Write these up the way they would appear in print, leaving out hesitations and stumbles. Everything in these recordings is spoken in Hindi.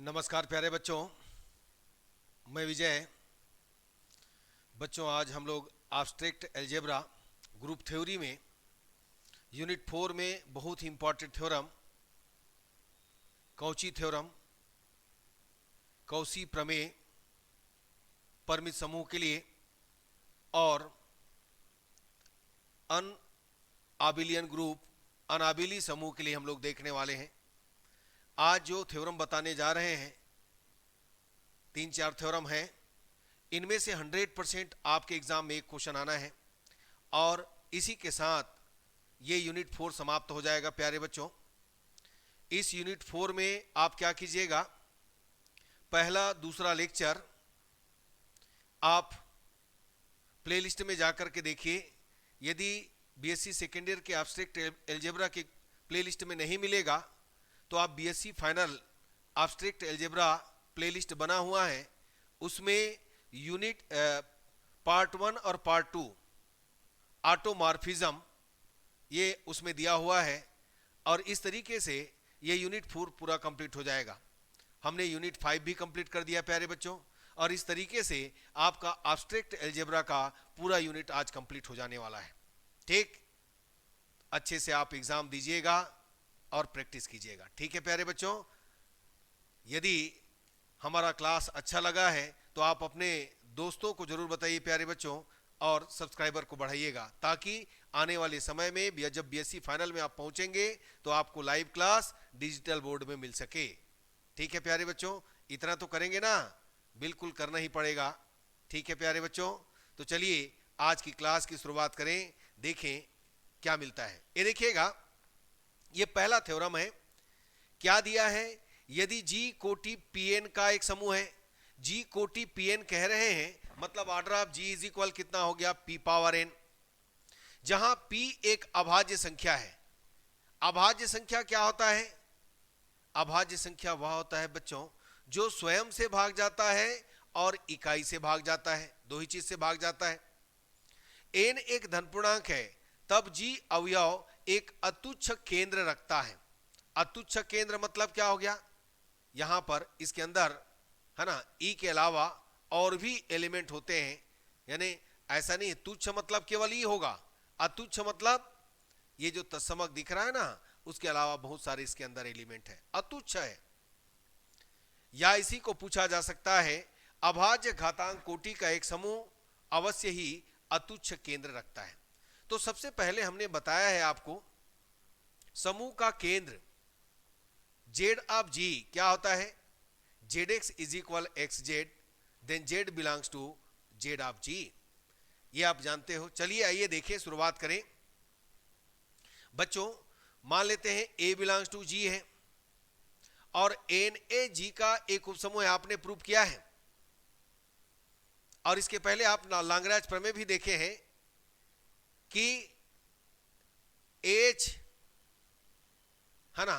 नमस्कार प्यारे बच्चों, मैं विजय। बच्चों, आज हम लोग एब्स्ट्रैक्ट अलजेब्रा ग्रुप थ्योरी में यूनिट 4 में बहुत ही important theorem Cauchy theorem, Cauchy प्रमेय, परिमित समूह के लिए और अनआबिलियन ग्रुप अनाबिली समूह के लिए हम लोग देखने वाले हैं। आज जो थ्योरम बताने जा रहे हैं, 3-4 थ्योरम हैं। इनमें से 100% आपके एग्जाम में एक क्वेश्चन आना है और इसी के साथ ये यूनिट 4 समाप्त हो जाएगा। प्यारे बच्चों, इस यूनिट 4 में आप क्या कीजिएगा, पहला दूसरा लेक्चर आप प्लेलिस्ट में जाकर के देखिए। यदि बीएससी सेकेंड ईयर के एब्स्ट्रैक्ट अलजेब्रा के प्लेलिस्ट में नहीं मिलेगा तो आप BSc final abstract algebra playlist बना हुआ है, उसमें यूनिट पार्ट 1 और पार्ट 2 ऑटोमॉर्फिज्म ये उसमें दिया हुआ है और इस तरीके से ये यूनिट 4 पूरा कंप्लीट हो जाएगा। हमने यूनिट 5 भी कंप्लीट कर दिया प्यारे बच्चों, और इस तरीके से आपका एब्स्ट्रैक्ट अलजेब्रा का पूरा यूनिट आज कंप्लीट हो जाने वाला है। ठीक, अच्छे से आप एग्जाम दीजिएगा और प्रैक्टिस कीजिएगा। ठीक है प्यारे बच्चों, यदि हमारा क्लास अच्छा लगा है तो आप अपने दोस्तों को जरूर बताइए प्यारे बच्चों, और सब्सक्राइबर को बढ़ाइएगा ताकि आने वाले समय में जब बीएससी फाइनल में आप पहुंचेंगे तो आपको लाइव क्लास डिजिटल बोर्ड में मिल सके। ठीक है प्यारे बच्चों, इतना तो करेंगे ना, बिल्कुल करना ही पड़ेगा। ठीक है प्यारे बच्चों, तो चलिए आज की क्लास की शुरुआत करें, देखें क्या मिलता है। ये देखिएगा, ये पहला थ्योरम है। क्या दिया है, यदि जी कोटि पीएन का एक समूह है, जी कोटि पीएन कह रहे हैं, मतलब order of G is equal कितना हो गया, पी पावर एन, जहां पी एक अभाज्य संख्या है। अभाज्य संख्या क्या होता है, अभाज्य संख्या वह होता है बच्चों जो स्वयं से भाग जाता है और इकाई से भाग जाता है, दो ही चीज से भाग जाता है। एन एक धनपूर्णांक है, तब जी अवयव एक अतुच्छ केंद्र रखता है। अतुच्छ केंद्र मतलब क्या हो गया, यहां पर इसके अंदर है ना, ई के अलावा और भी एलिमेंट होते हैं, यानी ऐसा नहीं तुच्छ मतलब केवल ई होगा, अतुच्छ मतलब ये जो तत्समक दिख रहा है ना, उसके अलावा बहुत सारे इसके अंदर एलिमेंट है, अतुच्छ है। या इसी को पूछा जा सकता है, अभाज्य घातांक कोटि का एक समूह अवश्य ही अतुच्छ केंद्र रखता है। तो सबसे पहले हमने बताया है आपको, समूह का केंद्र जेड ऑफ जी क्या होता है, Z X is equal X Z, then Z belongs to Z of G, ये आप जानते हो। चलिए आइए देखें, शुरुआत करें बच्चों। मान लेते हैं ए बिलोंग्स टू जी है और एन ए जी का एक उपसमूह आपने प्रूव किया है, और इसके पहले आप लाग्रांज प्रमेय भी देखे हैं कि एच है ना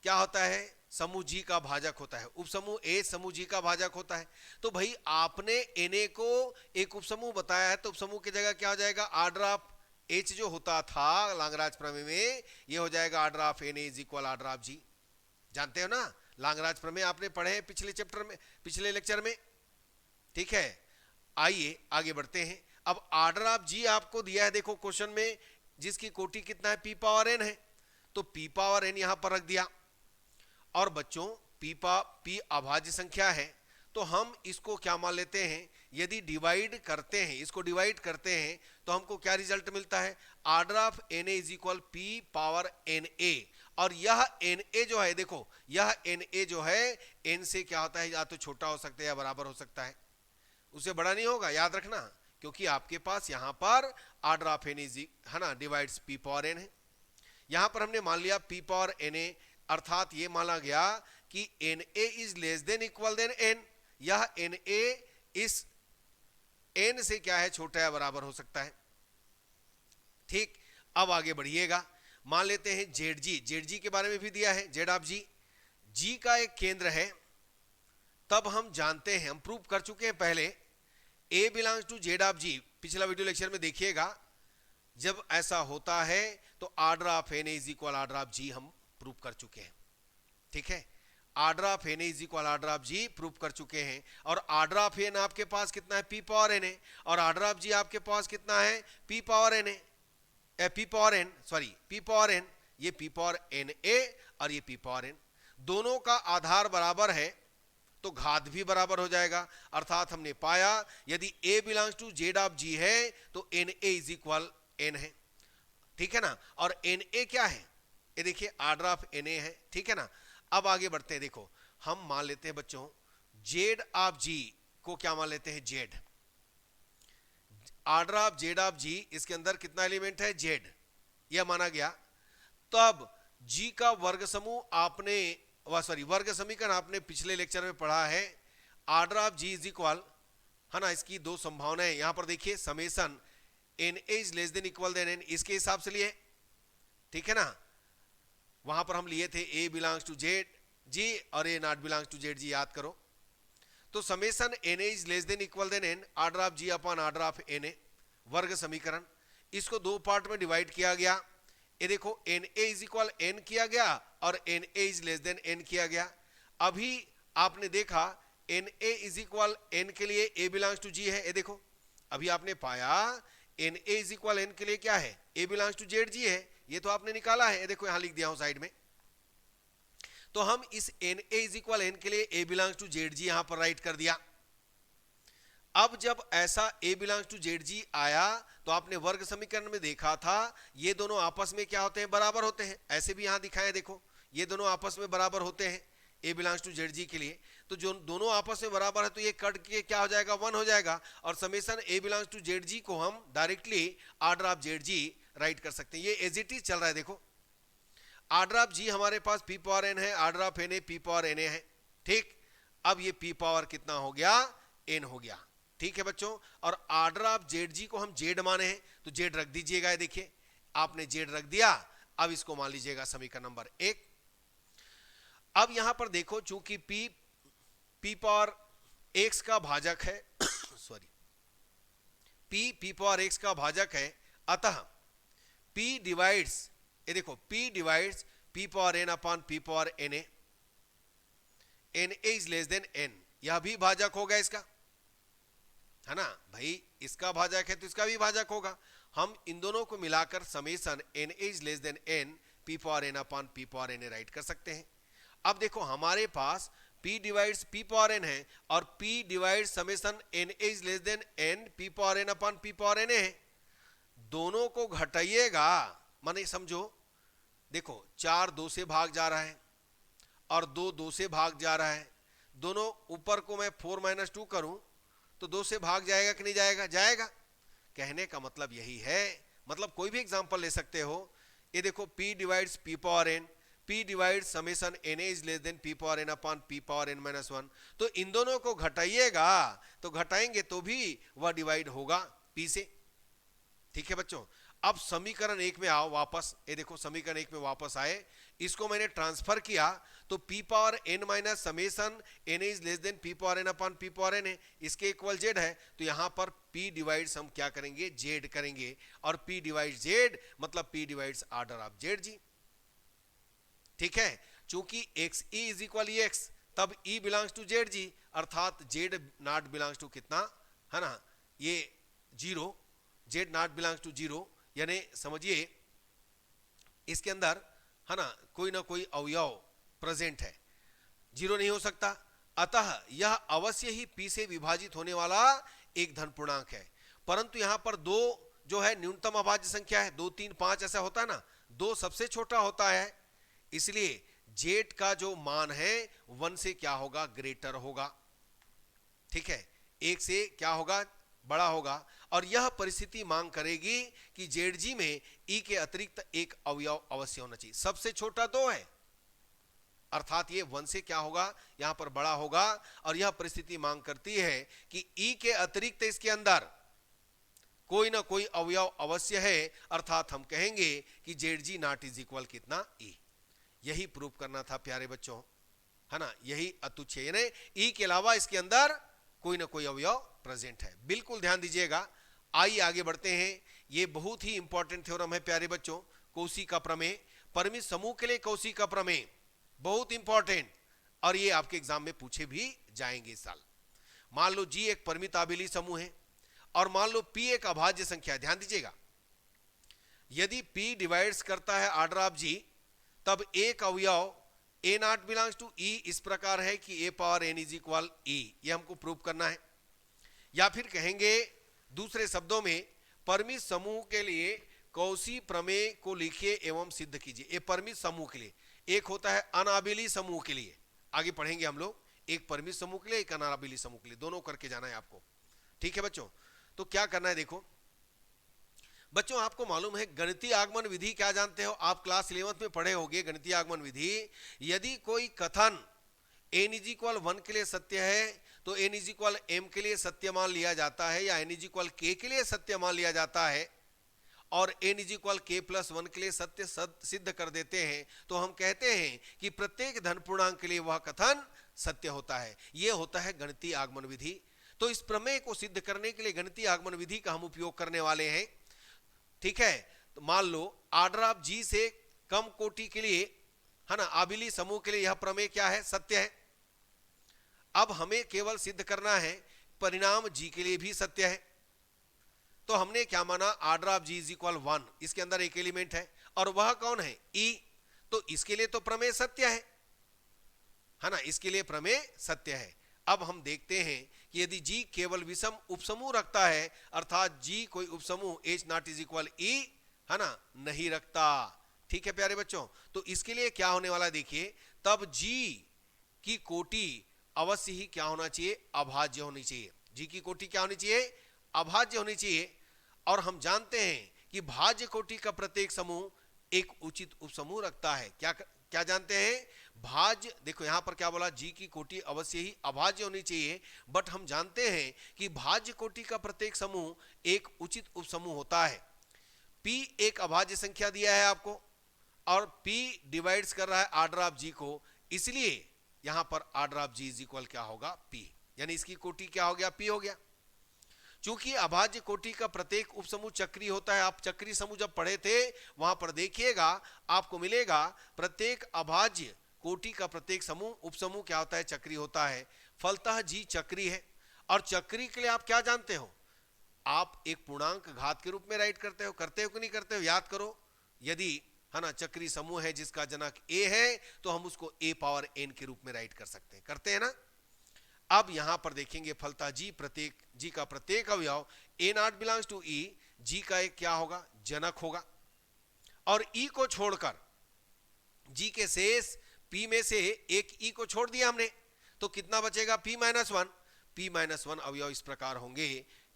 क्या होता है, समूह जी का भाजक होता है, उपसमूह ए समूह जी का भाजक होता है। तो भाई आपने एन को एक उपसमूह बताया है, तो उपसमूह की जगह क्या हो जाएगा, ऑर्डर ऑफ एच जो होता था लाग्रांज प्रमेय में, ये हो जाएगा order of N is equal order of G. जानते हो ना, लाग्रांज प्रमेय आपने पढ़े हैं पिछले चैप्टर में, पिछले लेक्चर में। ठीक है, आइए आगे बढ़ते हैं। अब ऑर्डर ऑफ जी आपको दिया है, देखो क्वेश्चन में, जिसकी कोटि कितना है, पी पावर एन है, तो पी पावर एन यहां पर रख दिया। और बच्चों पी अभाज्य संख्या है, तो हम इसको क्या मान लेते हैं, यदि डिवाइड करते हैं, इसको डिवाइड करते हैं तो हमको क्या रिजल्ट मिलता है, order of N A is equal P power N A. और यह एन ए जो है, देखो यह एन ए जो है एन से क्या होता है, या तो छोटा हो सकता है या बराबर हो सकता है, उससे बड़ा नहीं होगा, याद रखना, क्योंकि आपके पास यहां पर ऑर्डर ऑफ एन इज है ना डिवाइड्स पी पावर एन है। यहां पर हमने मान लिया पी पावर एन ए, अर्थात ये माना गया कि N A is less than equal than N, यह एन ए इस एन से क्या है, छोटा या बराबर हो सकता है। ठीक, अब आगे बढ़िएगा, मान लेते हैं जेड जी, जेड जी के बारे में भी दिया है, जेड ऑफ जी, जी का एक केंद्र है, तब हम जानते हैं, हम प्रूव कर चुके हैं पहले, ए बिलोंग्स टू जेड ऑफ जी, पिछला वीडियो लेक्चर में देखिएगा। जब ऐसा होता है तो order of N is equal order of G हम प्रूव कर चुके हैं। ठीक है, order of N is equal order of G prove कर चुके हैं। और आर्डर ऑफ एन आपके पास कितना है, पी पावर एन है, और आर्डर ऑफ जी आपके पास कितना है, पी पावर एन है, P power N, sorry P power N, ये पी पावर एन ए और ये पी पावर एन, दोनों का आधार बराबर है तो घात भी बराबर हो जाएगा। अर्थात हमने पाया यदि a belongs to Z of G है तो N A is equal N है, ठीक है ना। और एन ए क्या है, ये देखिए आर्डर ऑफ एन ए है, ठीक है ना। अब आगे बढ़ते हैं, देखो हम मान लेते हैं बच्चों जेड ऑफ जी को क्या मान लेते हैं, Z, order of Z of G, इसके अंदर कितना एलिमेंट है, जेड, यह माना गया। तब जी का वर्ग समूह आपने सॉरी वर्ग समीकरण आपने पिछले लेक्चर में पढ़ा है, order of G is equal, है ना, इसकी दो संभावनाएं यहां पर देखिए, summation N A is less than equal than N, इसके हिसाब से लिए, ठीक है ना। वहां पर हम लिए थे A belongs to Z G और A not belongs to Z G, याद करो। तो summation N A is less than equal than N, order of G upon order of N A, वर्ग समीकरण, इसको दो पार्ट में डिवाइड किया गया। ये देखो N A is equal N किया गया और N A is less than N किया गया। अभी आपने देखा N A is equal N के लिए ए बिलोंग्स टू जी है, ये देखो अभी आपने पाया N A is equal N के लिए क्या है, A belongs to Z G है, ये तो आपने निकाला है, ये देखो यहां लिख दिया हूं साइड में। तो हम इस N A is equal N के लिए A belongs to Z G यहां पर राइट कर दिया। अब जब ऐसा A belongs to Z G आया तो आपने वर्ग समीकरण में देखा था ये दोनों आपस में क्या होते हैं, बराबर होते हैं, ऐसे भी यहां दिखाया देखो ये दोनों आपस में बराबर होते हैं ए बिलोंग्स टू जेड जी के लिए। तो जो दोनों आपस में बराबर है तो ये कट के क्या हो जाएगा, 1 हो जाएगा, और summation A belongs to Z G को हम directly order of Z G write कर सकते हैं। ये एज इट इज चल रहा है, देखो आर्डर ऑफ जी हमारे पास पी पावर एन है, order of N A P power N A है, ठीक। अब ये पी पावर कितना हो गया, एन हो गया, ठीक है बच्चों। और आर्डर ऑफ जेड जी को हम जेड माने हैं तो जेड रख दीजिएगा, ये देखिए आपने जेड रख दिया। अब इसको मान लीजिएगा समीकरण नंबर 1। अब यहां पर देखो चूंकि पी पावर एक्स का भाजक है सॉरी पी पावर एक्स का भाजक है, अतः p डिवाइड्स, ये देखो p divides p power n upon p power na, na is less then n, यह भी भाजक होगा इसका, है ना भाई, इसका भाजक है तो इसका भी भाजक होगा। हम इन दोनों को मिलाकर summation na is less then n p power n upon p power na right कर सकते हैं। अब देखो हमारे पास p divides p power n है और p divides summation na is less then n p power n upon p power na है, दोनों को घटाइएगा, माने समझो देखो 4 2 से भाग जा रहा है और 2 2 से भाग जा रहा है, दोनों ऊपर को मैं 4 - 2 करूं तो 2 से भाग जाएगा कि नहीं जाएगा, जाएगा। कहने का मतलब यही है, मतलब कोई भी एग्जांपल ले सकते हो। ये देखो p divides p power n, p divides summation na is less then p power n upon p power n - 1, तो इन दोनों को घटाइएगा तो घटाएंगे तो भी वह डिवाइड होगा p से, ठीक है बच्चों। अब समीकरण 1 में आओ वापस, ये देखो समीकरण 1 में वापस आए, इसको मैंने ट्रांसफर किया तो p power n minus summation na is less then p power n upon p power n है, इसके इक्वल z है, तो यहां पर p डिवाइड्स हम क्या करेंगे, z करेंगे, और p डिवाइड्स z मतलब p divides order of zg, ठीक है। चूंकि xe इज इक्वल ex, तब e बिलोंग्स टू zg, अर्थात z नॉट बिलोंग्स टू कितना, है ना, ये 0, z नॉट बिलोंग्स टू 0, यानी समझिए इसके अंदर, है ना, कोई ना कोई अवयव प्रेजेंट है, 0 नहीं हो सकता, अतः यह अवश्य ही p से विभाजित होने वाला एक धन पूर्णांक है। परंतु यहां पर 2 जो है न्यूनतम अभाज्य संख्या है, 2 3 5 ऐसा होता है ना, 2 सबसे छोटा होता है, इसलिए z का जो मान है 1 से क्या होगा, ग्रेटर होगा, ठीक है, 1 से क्या होगा, बड़ा होगा। और यह परिस्थिति मांग करेगी कि zg में e के अतिरिक्त एक अवयव अवश्य होना चाहिए, सबसे छोटा 2 है, अर्थात ये 1 से क्या होगा, यहां पर बड़ा होगा। और यह परिस्थिति मांग करती है कि e के अतिरिक्त इसके अंदर कोई ना कोई अवयव अवश्य है, अर्थात हम कहेंगे कि zg नॉट इज इक्वल कितना, e। यही प्रूव करना था प्यारे बच्चों, है ना, यही अतुच्छ, यानी e के अलावा इसके अंदर कोई ना कोई अवयव प्रेजेंट है, बिल्कुल ध्यान दीजिएगा। आइए आगे बढ़ते हैं, ये बहुत ही इंपॉर्टेंट थ्योरम है प्यारे बच्चों, कौशी का प्रमेय, परिमित समूह के लिए कौशी का प्रमेय बहुत इंपॉर्टेंट, और ये आपके एग्जाम में पूछे भी जाएंगे इस साल। मान लो जी एक परिमित आबेली समूह है और मान लो पी एक अभाज्य संख्या है। ध्यान दीजिएगा, यदि पी डिवाइड्स करता है ऑर्डर ऑफ जी, तब एक अवयव ए नॉट बिलोंग्स टू ई इस प्रकार है कि ए पावर एन इज इक्वल ई, ये हमको प्रूव करना है। या फिर कहेंगे दूसरे शब्दों में, परिमित समूह के लिए कौशी प्रमेय को लिखिए एवं सिद्ध कीजिए। ये परिमित समूह के लिए, एक होता है अनाबेली समूह के लिए, आगे पढ़ेंगे हम लोग, एक परिमित समूह के लिए, एक अनाबेली समूह के लिए, दोनों करके जाना है आपको। ठीक है बच्चों, तो क्या करना है देखो बच्चों, आपको मालूम है गणितीय आगमन विधि क्या जानते हो? आप क्लास 11th में पढ़े होंगे गणितीय आगमन विधि। यदि कोई कथन n इज इक्वल 1 के लिए सत्य है तो n इज इक्वल m के लिए सत्य मान लिया जाता है, या n इज इक्वल k के लिए सत्य मान लिया जाता है, और n is equal k plus 1 के लिए सत्य सिद्ध कर देते हैं, तो हम कहते हैं कि प्रत्येक धन पूर्णांक के लिए वह कथन सत्य होता है। यह होता है गणितीय आगमन विधि। तो इस प्रमेय को सिद्ध करने के लिए गणितीय आगमन विधि का हम उपयोग करने वाले हैं। ठीक है, तो मान लो ऑर्डर ऑफ जी से कम कोटि के लिए, है ना, आबेली समूह के लिए यह प्रमेय क्या है? सत्य है। अब हमें केवल सिद्ध करना है परिणाम जी के लिए भी सत्य है। तो हमने क्या माना? Order of G is equal 1, इसके अंदर एक एलिमेंट है और वह कौन है? ई। तो इसके लिए तो प्रमेय सत्य है ना, इसके लिए प्रमेय सत्य है। अब हम देखते हैं कि यदि जी केवल विषम उपसमूह रखता है, अर्थात जी कोई उपसमूह एच नॉट इज इक्वल ई, है ना, नहीं रखता। ठीक है प्यारे बच्चों, तो इसके लिए क्या होने वाला देखिए, तब जी की कोटि अवश्य ही क्या होना चाहिए? अभाज्य होनी चाहिए। जी की कोटि क्या होनी चाहिए? अभाज्य होनी चाहिए। और हम जानते हैं कि भाज्य कोटि का प्रत्येक समूह एक उचित उपसमूह रखता है। क्या जानते हैं? भाज्य, देखो यहां पर क्या बोला, जी की कोटि अवश्य ही अभाज्य होनी चाहिए, बट हम जानते हैं कि भाज्य कोटि का प्रत्येक समूह एक उचित उपसमूह होता है। P एक अभाज्य संख्या दिया है आपको और P डिवाइड्स कर रहा है ऑर्डर ऑफ जी को, इसलिए यहां पर order of G is equal क्या होगा? P, यानी इसकी कोटि क्या हो गया? P हो गया। चूंकि अभाज्य कोटि का प्रत्येक उपसमूह चक्री होता है, आप चक्री समूह जब पढ़े थे वहां पर देखिएगा आपको मिलेगा प्रत्येक अभाज्य कोटि का प्रत्येक समूह उपसमूह क्या होता है? चक्री होता है। फलतः जी चक्री है। और चक्री के लिए आप क्या जानते हो? आप एक पूर्णांक घात के रूप में राइट करते हो कि नहीं करते हो? याद करो, यदि, है ना, चक्री समूह है जिसका जनक ए है तो हम उसको ए पावर एन के रूप में राइट कर सकते हैं, करते हैं ना। अब यहां पर देखेंगे फलतः जी का प्रत्येक अवयव ए नॉट बिलोंग्स टू ई, जी का एक क्या होगा? जनक होगा। और ई को छोड़कर जी के शेष पी में से एक ई को छोड़ दिया हमने, तो कितना बचेगा? P minus 1। P माइनस 1 अवयव इस प्रकार होंगे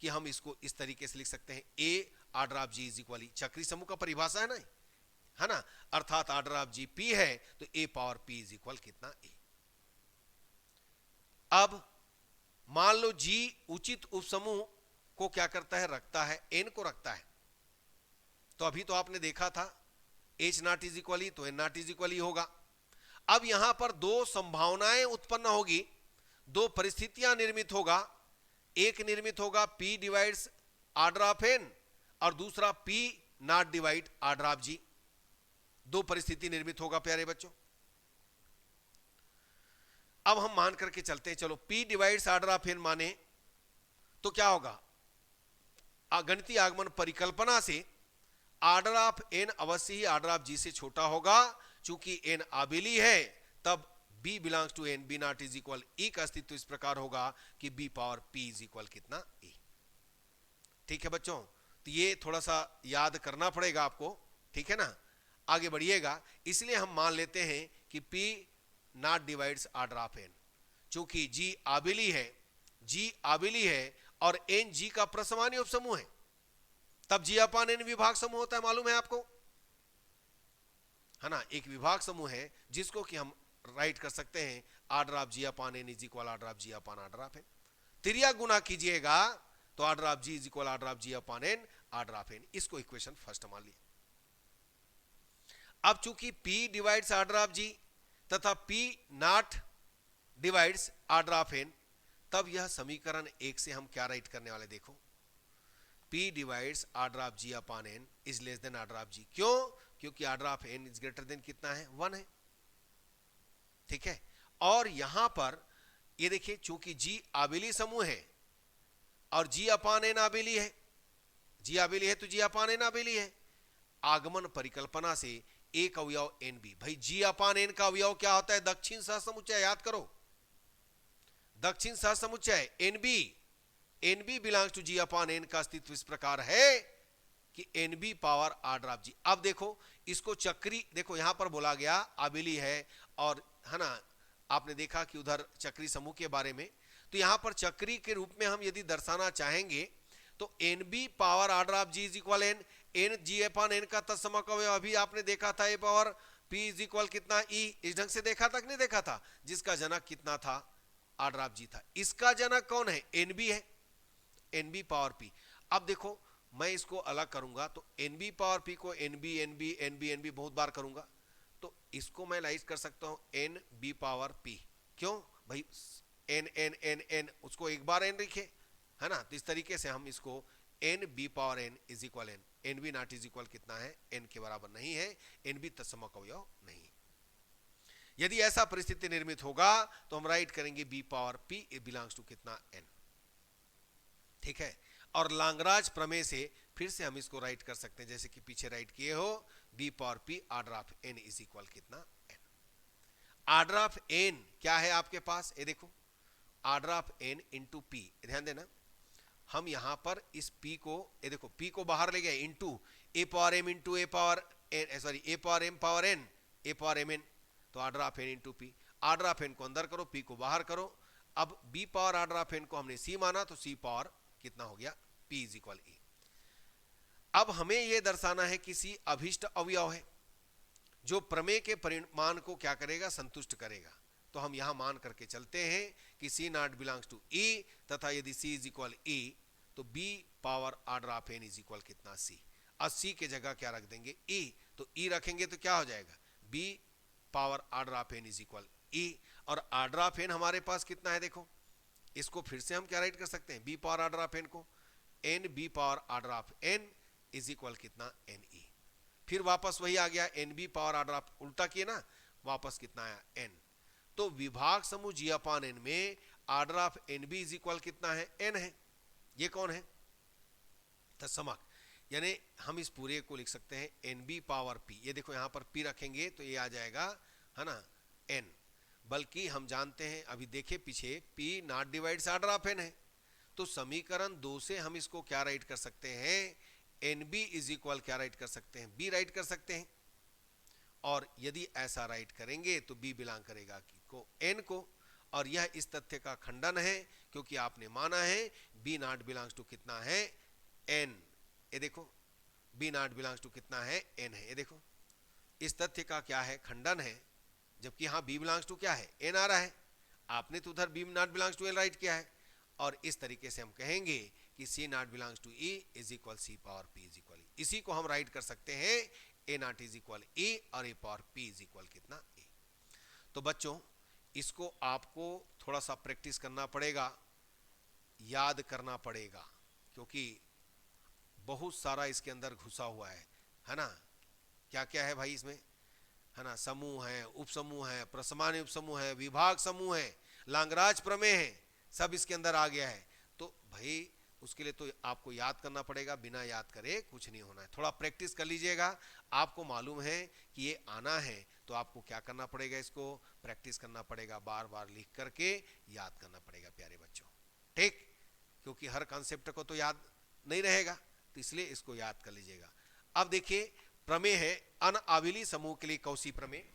कि हम इसको इस तरीके से लिख सकते हैं, A order of G is equal, चक्री समूह का परिभाषा है ना, अर्थात ऑर्डर ऑफ जी P है तो ए पावर P इज इक्वल कितना? ए। अब मान लो जी उचित उपसमूह को क्या करता है? रखता है, एन को रखता है। तो अभी तो आपने देखा था एच नॉट इज इक्वल ही, तो एन नॉट इज इक्वल ही होगा। अब यहां पर दो संभावनाएं उत्पन्न होगी, दो परिस्थितियां निर्मित होगा। एक निर्मित होगा P divides order of N और दूसरा P not divide order of G. दो परिस्थिति निर्मित होगा प्यारे बच्चों। अब हम मान करके चलते हैं, चलो P divides order of N माने तो क्या होगा? गणितीय आगमन परिकल्पना से ऑर्डर ऑफ एन अवश्य ही ऑर्डर ऑफ जी से छोटा होगा। चूंकि एन आबेली है तब B belongs to N, B not is equal E का अस्तित्व इस प्रकार होगा कि B power P is equal कितना? E। ठीक है बच्चों, तो ये थोड़ा सा याद करना पड़ेगा आपको, ठीक है ना, आगे बढ़िएगा। इसलिए हम मान लेते हैं कि P not divides order of N, चूंकि G आबेली है और एन जी का प्रसमानी उपसमूह है, तब G अपान एन विभाग समूह होता है, मालूम है आपको, है ना। एक विभाग समूह है जिसको कि हम राइट कर सकते हैं order of G upon N is equal order of G upon order of N. त्रिया गुना कीजिएगा तो order of G is equal order of G upon N order of N. इसको इक्वेशन फर्स्ट मान लिया। अब चूंकि P divides order of G तथा P not divides order of N, तब यह समीकरण एक से हम क्या राइट करने वाले? देखो, P divides order of G upon N is less than order of G. क्यों? क्योंकि order of N is greater than कितना है? 1 है, ठीक है। और यहां पर ये देखिए, चूंकि जी आबेली समूह है और जी अपान एन आबेली है, जी आबेली है तो जी अपान एन आबेली है, आगमन परिकल्पना से एक अवयव एन बी। भाई जी अपान एन का अवयव क्या होता है? दक्षिण सहसमुच्चय, याद करो, दक्षिण सहसमुच्चय N B belongs to G upon N का अस्तित्व इस प्रकार है कि N B power R drop G. अब देखो इसको चक्री, देखो यहां पर बोला गया आबेली है और है ना, आपने देखा कि उधर चक्री समूह के बारे में, तो यहां पर चक्री के रूप में हम यदि दर्शाना चाहेंगे तो N B power R drop G is equal N G upon N का तत्समक अवयव अभी आपने देखा था, A power P is equal कितना ई, इस ढंग से देखा था कि नहीं देखा था, जिसका जनक कितना था? आर ड्रॉप जी था। इसका जनक कौन है? एन बी है, एन बी पावर पी। अब देखो मैं इसको अलग करूंगा तो एन बी पावर पी को N B N B N B N B बहुत बार करूंगा, तो इसको मैं लाइज कर सकता हूं एन बी पावर पी। क्यों भाई? एन एन एन एन, उसको एक बार एन लिखे, है ना, तो इस तरीके से हम इसको N B power N is equal N B not is equal कितना है? एन के बराबर नहीं है, एन बी तत्समक अवयव नहीं। यदि ऐसा परिस्थिति निर्मित होगा तो हम राइट करेंगे B power P belongs to कितना? एन। ठीक है, और लांगराज प्रमेय से फिर से हम इसको राइट कर सकते हैं जैसे कि पीछे राइट किए हो, B power P order of N is equal कितना? एन। आर्डर ऑफ एन क्या है आपके पास? ये देखो, order of N into P, ध्यान देना, हम यहां पर इस p को, ये देखो p को बाहर ले गए, into A power M into A power N, sorry A power M power N, A power M N, तो order of N into P. Order of N को अंदर करो, p को बाहर करो। अब b power order of N को हमने c माना तो c पावर कितना हो गया? p is equal e। अब हमें यह दर्शाना है कि c अभिष्ट अवयव है जो प्रमेय के परिमाण को क्या करेगा? संतुष्ट करेगा। तो हम यहां मान करके चलते हैं कि C not belongs to E, तथा यदि C इज इक्वल E तो B power order of N is equal कितना? C। अब C के जगह क्या रख देंगे? E, तो E रखेंगे तो क्या हो जाएगा? B power order of N is equal E, और आर्डर ऑफ एन हमारे पास कितना है? देखो इसको फिर से हम क्या राइट कर सकते हैं? B power order of N को N B power order of N is equal कितना? N E. फिर वापस वही आ गया, N B power order of, उल्टा किए ना, वापस कितना आया? एन। तो विभाग समूह जी अपान एन में order of N B is equal कितना है? एन है। ये कौन है? तत्समक, यानी हम इस पूरे को लिख सकते हैं एन बी पावर पी। ये देखो यहां पर पी रखेंगे तो ये आ जाएगा, है ना, एन। बल्कि हम जानते हैं, अभी देखे पीछे, P not divides order of N है, तो समीकरण 2 से हम इसको क्या राइट कर सकते हैं? एन बी इज इक्वल क्या राइट कर सकते हैं? बी राइट कर सकते हैं। और यदि ऐसा राइट करेंगे तो बी बिलोंग करेगा को एन को, और यह इस तथ्य का खंडन है क्योंकि आपने माना है बी नॉट बिलोंग्स टू कितना है? एन। ये देखो बी नॉट बिलोंग्स टू कितना है? एन है। ये देखो इस तथ्य का क्या है? खंडन है, जबकि यहां बी बिलोंग्स टू क्या है? एन आ रहा है, आपने तो उधर B not belongs to N write किया है। और इस तरीके से हम कहेंगे कि C not belongs to E is equal C power P is equal. इसी को हम राइट कर सकते हैं A not is equal A और A power P is equal कितना? ए। तो बच्चों इसको आपको थोड़ा सा प्रैक्टिस करना पड़ेगा, याद करना पड़ेगा, क्योंकि बहुत सारा इसके अंदर घुसा हुआ है ना। क्या क्या है भाई इसमें, है ना? समूह है, उपसमूह है, प्रसमान्य उपसमूह है, विभाग समूह है, लांगराज प्रमेय है, सब इसके अंदर आ गया है। तो भाई उसके लिए तो आपको याद करना पड़ेगा, बिना याद करे कुछ नहीं होना है। थोड़ा प्रैक्टिस कर लीजिएगा, आपको मालूम है कि ये आना है तो आपको क्या करना पड़ेगा? इसको प्रैक्टिस करना पड़ेगा, बार बार लिख करके याद करना पड़ेगा प्यारे बच्चों, ठीक? क्योंकि हर कॉन्सेप्ट को तो याद नहीं रहेगा, तो इसलिए इसको याद कर लीजिएगा। अब देखिए प्रमेय है अनआविली समूह के लिए कौशी प्रमेय।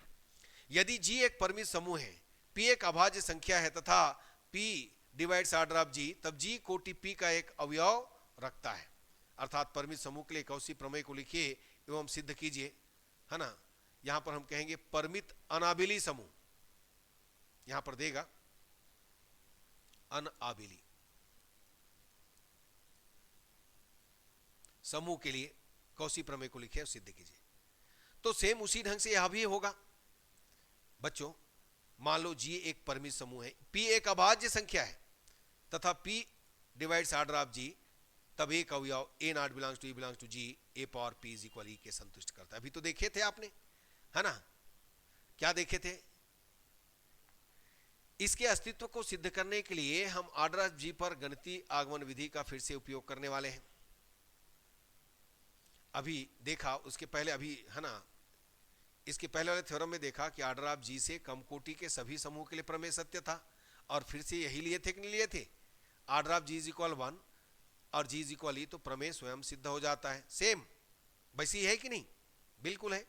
यदि जी एक परिमित समूह है, पी एक अभाज्य संख्या है तथा पी डिवाइड्स आर्डर ऑफ जी, तब जी कोटि पी का एक अवयव रखता है। अर्थात परिमित समूह के लिए कौशी प्रमेय को लिखिए एवं सिद्ध कीजिए, है ना। यहां पर हम कहेंगे परिमित अनाबिली समूह, यहां पर देगा अनआबिली समूह के लिए कौशी प्रमेय को लिखिए और सिद्ध कीजिए। तो सेम उसी ढंग से यह भी होगा बच्चों। मान लो जी एक परिमित समूह है, पी एक अभाज्य संख्या है तथा P divides order of G, तब एक अवयव A not belongs to E belongs to G, A power P is equal E के संतुष्ट करता है। अभी तो देखे थे आपने, है ना? क्या देखे थे? इसके अस्तित्व को सिद्ध करने के लिए हम ऑर्डर ऑफ जी पर गणितीय आगमन विधि का फिर से उपयोग करने वाले हैं। अभी देखा उसके पहले, अभी है ना, इसके पहले वाले थ्योरम में देखा कि ऑर्डर ऑफ जी से कम कोटि के सभी समूह के लिए प्रमेय सत्य था, और फिर से यही लिए थे कि नहीं लिए थे? Order of G is equal 1 और जी इज इक्वल ई, तो प्रमेय स्वयं सिद्ध हो जाता है। सेम वैसी है कि नहीं? बिल्कुल है।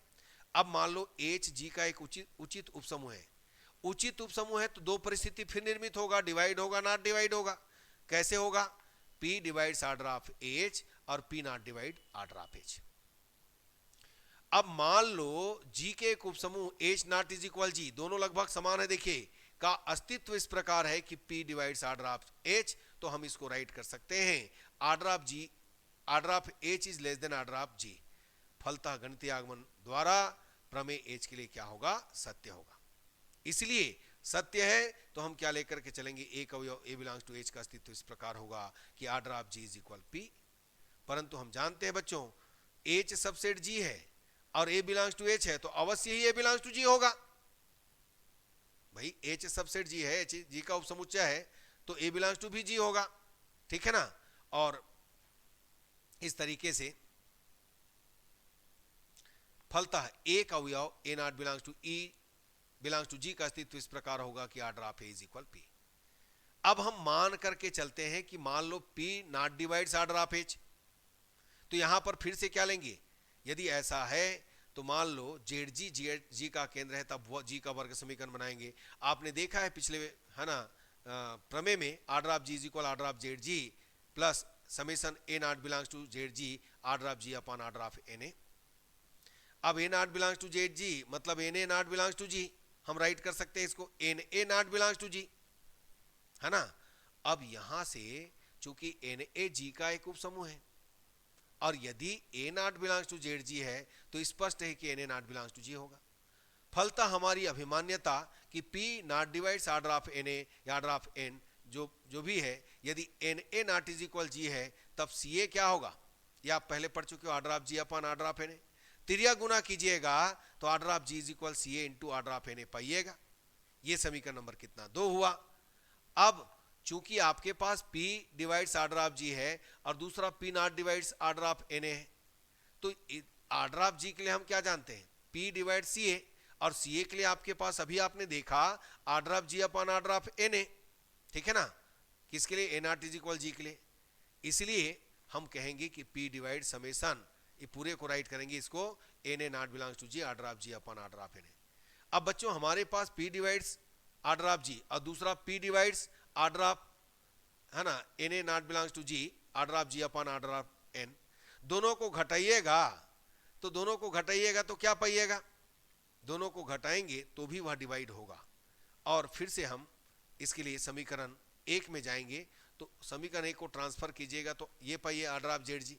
अब मान लो एच जी का एक उचित उपसमूह है। उचित उपसमूह है तो दो परिस्थिति फिर निर्मित होगा, डिवाइड होगा, नॉट डिवाइड होगा। कैसे होगा? P divides order of H और P not divide order of H। अब मान लो G के एक उपसमूह H not is equal G, दोनों लगभग समान है, देखिए, का अस्तित्व इस प्रकार है कि P divides order of H, तो हम इसको राइट कर सकते हैं order of G, order of H is less than order of G। फलतः गणितीय आगमन द्वारा प्रमेय H के लिए क्या होगा? सत्य होगा। इसलिए सत्य है तो हम क्या लेकर के चलेंगे? एक अवयव A बिलोंग्स टू H का अस्तित्व इस प्रकार होगा कि order of G is equal P। परंतु हम जानते हैं बच्चों H सबसेट G है और A बिलोंग्स टू H है, तो अवश्य ही A बिलोंग्स टू G होगा। भाई H सबसेट G है, H G का उपसमुच्चय है, तो A बिलोंग्स टू भी G होगा, ठीक है ना। और इस तरीके से फलतः एक अवयव A not belongs to E belongs to G का अस्तित्व इस प्रकार होगा कि order of A is equal P। अब हम मान करके चलते हैं कि मान लो P not divides order of H, तो यहां पर फिर से क्या लेंगे? यदि ऐसा है तो मान लो ZG G का केंद्र है, तब वो G का वर्ग समीकरण बनाएंगे। आपने देखा है पिछले, है ना, प्रमेय में order of G is equal order of ZG plus summation A not belongs to ZG order of G upon order of NA। अब A not belongs to ZG मतलब NA not belongs to G, हम राइट कर सकते हैं इसको NA not belongs to G, है ना। अब यहां से चूंकि NA G का एक उपसमूह है और यदि A not belongs to ZG है तो स्पष्ट है कि NA not belongs to G होगा। फलतः हमारी अभिमान्यता कि P not divides order of NA या ऑर्डर ऑफ N जो भी है, यदि NA not is equal G है तब CA क्या होगा? ये आप पहले पढ़ चुके हो, order of G upon order of NA। तिरिया गुना कीजिएगा तो order of G is equal CA into order of NA पाइएगा। ये समीकरण नंबर कितना? 2 हुआ। अब चूंकि आपके पास P divides order of G है और दूसरा P not divides order of NA है, तो ऑर्डर ऑफ G के लिए हम क्या जानते हैं? P डिवाइड CA, और CA के लिए आपके पास अभी आपने देखा order of G upon order of NA, ठीक है ना। किसके लिए? A not is equal G के लिए। इसलिए हम कहेंगे कि P डिवाइड समेशन, ये पूरे को राइट करेंगे इसको NA not belongs to G order of G upon order of NA। अब बच्चों हमारे पास P divides order of G और दूसरा P डिवाइड्स ऑर्डर ऑफ, है ना, NA not belongs to G order of G upon order of N। दोनों को घटाइएगा तो क्या पाइएगा? दोनों को घटाएंगे तो भी वह डिवाइड होगा। और फिर से हम इसके लिए समीकरण 1 में जाएंगे, तो समीकरण 1 को ट्रांसफर कीजिएगा तो ये पाइए ऑर्डर ऑफ ZG,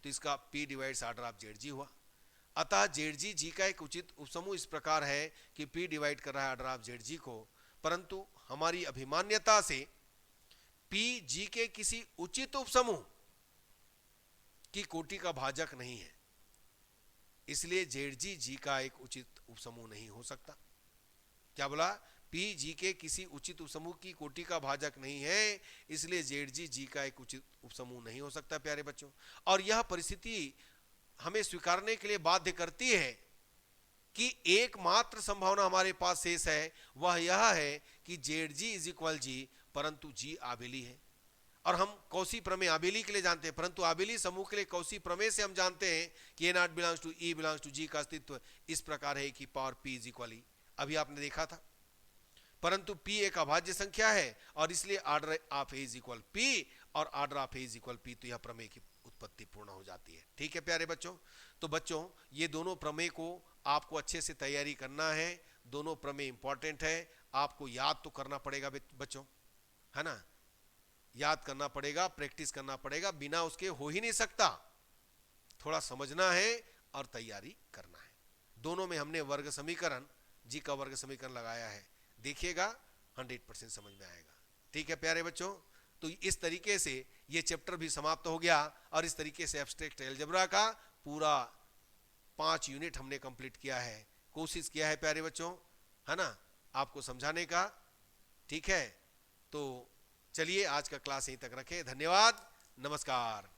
तो इसका P divides order of ZG हुआ। अतः ZG G का एक उचित उपसमूह इस प्रकार है कि P डिवाइड कर रहा है ऑर्डर ऑफ ZG को, परंतु हमारी अभिमान्यता से P G के किसी उचित उपसमूह की कोटि का भाजक नहीं है, इसलिए ZG G का एक उचित उपसमूह नहीं हो सकता। क्या बोला? P G के किसी उचित उपसमूह की कोटि का भाजक नहीं है, इसलिए ZG G का एक उचित उपसमूह नहीं हो सकता प्यारे बच्चों। और यह परिस्थिति हमें स्वीकारने के लिए बाध्य करती है कि एकमात्र संभावना हमारे पास शेष है, वह यह है कि ZG इज इक्वल G परंतु G आबेली है। और हम कौशी प्रमेय आबेली के लिए जानते हैं, परंतु आबेली समूह के लिए कौशी प्रमेय से हम जानते हैं कि A not belongs to E belongs to G का अस्तित्व इस प्रकार है कि power P is equal E। अभी आपने देखा था, परंतु P एक अभाज्य संख्या है और इसलिए order of A is equal P और order of A is equal P, तो यह प्रमेय की उत्पत्ति पूर्ण हो जाती है। ठीक है प्यारे बच्चों, तो बच्चों ये दोनों प्रमेय को आपको अच्छे से तैयारी करना है। दोनों प्रमेय इंपॉर्टेंट है, आपको याद तो करना पड़ेगा बच्चों, है ना, याद करना पड़ेगा, प्रैक्टिस करना पड़ेगा, बिना उसके हो ही नहीं सकता। थोड़ा समझना है और तैयारी करना है। दोनों में हमने वर्ग समीकरण, जी का वर्ग समीकरण लगाया है, देखिएगा 100% समझ में आएगा। ठीक है प्यारे बच्चों, तो इस तरीके से ये चैप्टर भी समाप्त हो गया और इस तरीके से एब्स्ट्रैक्ट अलजेब्रा का पूरा 5 यूनिट हमने कंप्लीट किया है। कोशिश किया है प्यारे बच्चों, है ना, आपको समझाने का ठीक है, तो चलिए आज का क्लास यहीं तक रखें। धन्यवाद, नमस्कार।